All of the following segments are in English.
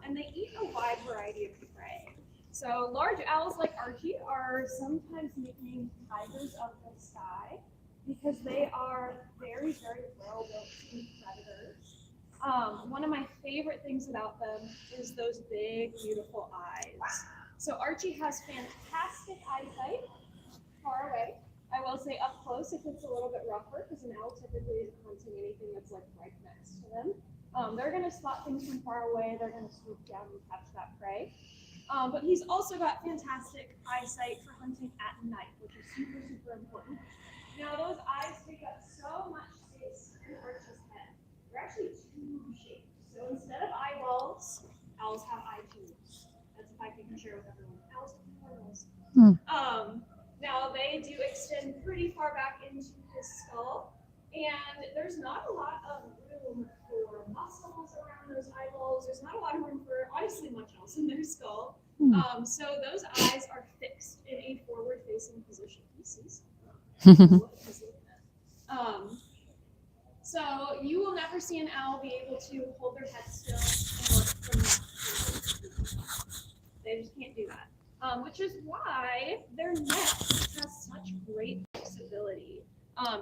And they eat a wide variety of prey. So large owls like Archie are sometimes nicknamed tigers of the sky because they are very, very well-built predators. One of my favorite things about them is those big, beautiful eyes. So Archie has fantastic eyesight far away. I will say up close if it's a little bit rougher, because an owl typically isn't hunting anything that's like right next to them. They're going to spot things from far away. They're going to swoop down and catch that prey. But he's also got fantastic eyesight for hunting at night, which is super, super important. Now, those eyes take up so much space in Archie's head. They're actually tube-shaped. So instead of eyeballs, owls have eye tubes. That's a fact you can share with everyone. Owls have eyeballs. Now, they do extend pretty far back into his skull, and there's not a lot of room for muscles around those eyeballs. There's not a lot of room for, honestly, much else in their skull. So those eyes are fixed in a forward-facing position. So you will never see an owl be able to hold their head still and look from that. They just can't do that, which is why their neck has such great flexibility.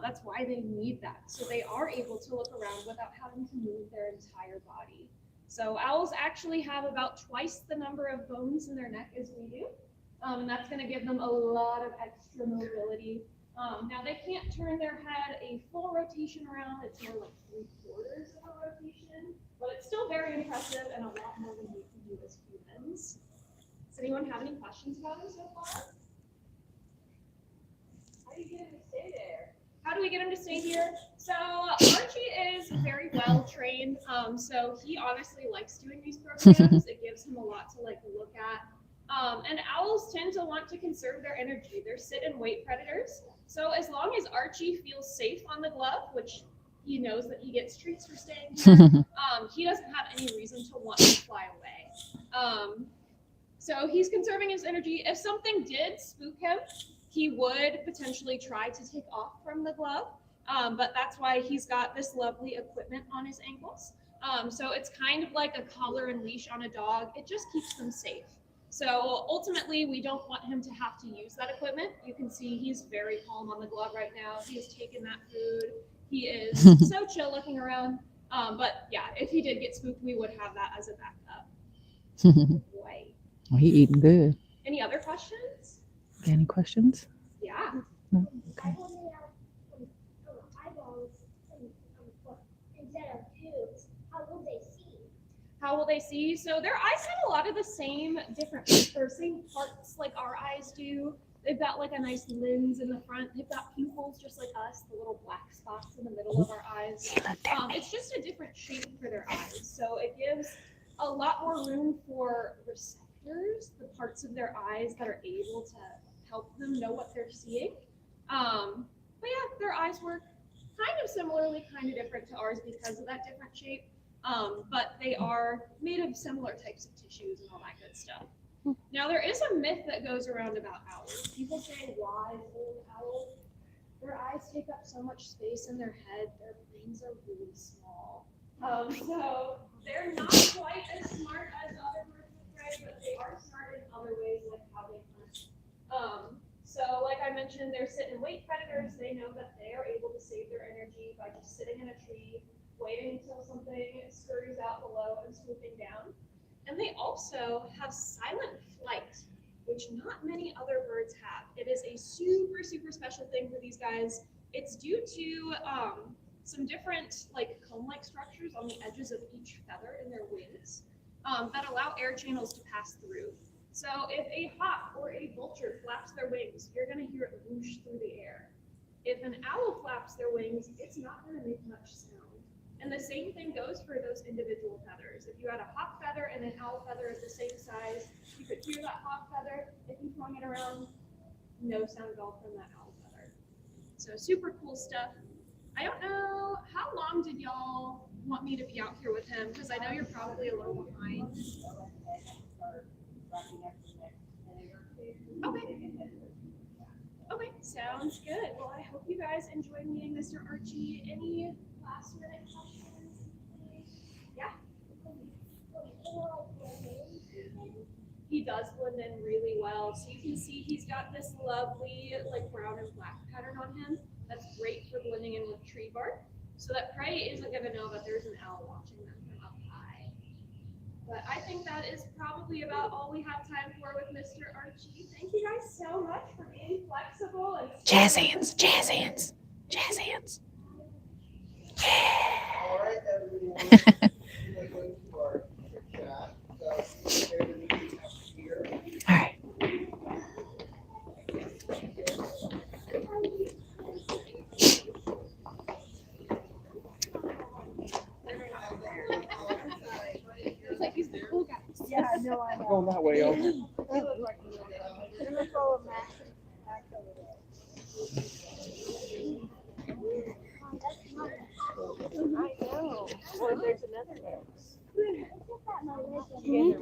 That's why they need that. So they are able to look around without having to move their entire body. So owls actually have about twice the number of bones in their neck as we do. And that's going to give them a lot of extra mobility. Now they can't turn their head a full rotation around. It's more like 3/4 of a rotation, but it's still very impressive and a lot more than we can do as humans. Does anyone have any questions about him so far? How do you get him to stay there? How do we get him to stay here? So Archie is very well trained. So he honestly likes doing these programs. It gives him a lot to like look at. And owls tend to want to conserve their energy. They're sit and wait predators. So as long as Archie feels safe on the glove, which he knows that he gets treats for staying here, he doesn't have any reason to want to fly away. So he's conserving his energy. If something did spook him, he would potentially try to take off from the glove. But that's why he's got this lovely equipment on his ankles. So it's kind of like a collar and leash on a dog. It just keeps them safe. So ultimately, we don't want him to have to use that equipment. You can see he's very calm on the glove right now. He has taken that food. He is so chill looking around. But yeah, if he did get spooked, we would have that as a backup. Boy. Well, he eating good. Any other questions? Any questions? Yeah. No? Okay. Eyeballs instead of tubes. How will they see? How will they see? So their eyes have a lot of the same same parts like our eyes do. They've got like a nice lens in the front. They've got pupils just like us, the little black spots in the middle of our eyes. It's just a different shape for their eyes. So it gives a lot more room for receptors, the parts of their eyes that are able to help them know what they're seeing. But yeah, their eyes work kind of similarly, kind of different to ours because of that different shape. But they are made of similar types of tissues and all that good stuff. Now, there is a myth that goes around about owls. People say, why old owls? Their eyes take up so much space in their head, their brains are really small. So they're not quite as smart as other birds of prey, but they are smart in other ways, like how they hunt. So like I mentioned, they're sit and wait predators. They know that they are able to save their energy by just sitting in a tree, waiting until something scurries out below and swooping down. And they also have silent flight, which not many other birds have. It is a super, super special thing for these guys. It's due to some different like comb-like structures on the edges of each feather in their wings that allow air channels to pass through. So if a hawk or a vulture flaps their wings, you're going to hear it whoosh through the air. If an owl flaps their wings, it's not going to make much sound. And the same thing goes for those individual feathers. If you had a hawk feather and an owl feather at the same size, you could hear that hawk feather. If you flung it around, no sound at all from that owl feather. So super cool stuff. I don't know, how long did y'all want me to be out here with him? Because I know you're probably a little behind. Okay, sounds good. Well, I hope you guys enjoyed meeting Mr. Archie. Any last minute questions? Yeah? he does blend in really well. So you can see he's got this lovely like brown and black pattern on him. That's great for blending in with tree bark. So that prey isn't going to know that there's an owl watching them from up high. But I think that is probably about all we have time for with Mr. Archie. Thank you guys so much for being flexible and Jazz hands, jazz hands, jazz hands. All right, everyone. We're going to our chat. So, prepare to meet up here. All right. it's like he's the cool guy. Yeah, no, I know. Going that way, over. I know. Well, there's another one.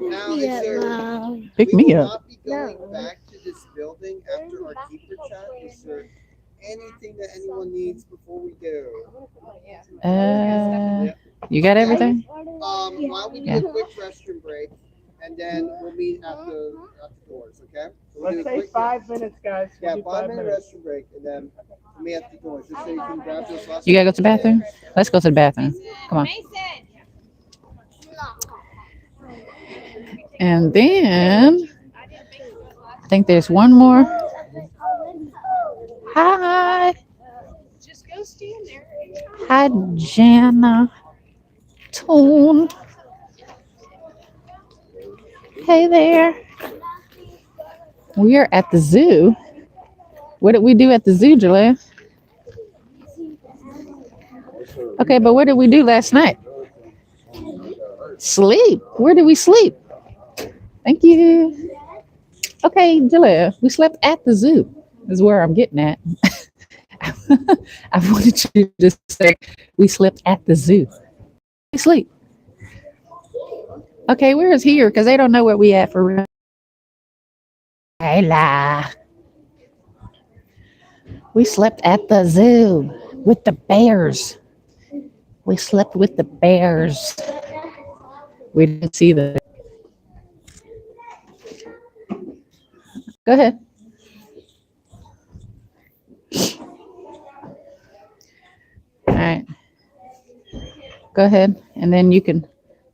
Now, is there, Pick we me will up. not be going back to this building after our keeper chat. Is there anything that anyone needs before we go? You got everything? While we do a quick restroom break, and then we'll meet at the doors, okay? So we'll do Let's a say quick- 5 minutes, guys. We'll Yeah, do 5-minute 5 minutes. restroom break, and then we'll meet at the doors, just so you can grab those last. You gotta go to the bathroom? Let's go to the bathroom. Come on. And then I think there's one more. Hi. Just go stand there. Hi, Jana. Toon. Hey there. We are at the zoo. What did we do at the zoo, Jalea? Okay, but what did we do last night? Sleep. Where did we sleep? Thank you. Okay, Jalea, we slept at the zoo, is where I'm getting at. I wanted you to say we slept at the zoo. We sleep. Okay, where is here? Because they don't know where we at for real. Hey la. We slept at the zoo with the bears. We slept with the bears. We didn't see the. Go ahead. All right. Go ahead. And then you can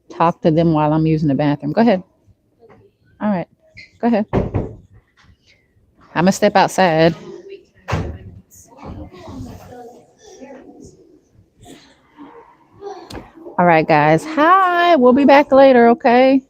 talk to them while I'm using the bathroom. Go ahead. All right. Go ahead. I'm going to step outside. All right, guys. Hi. We'll be back later, okay?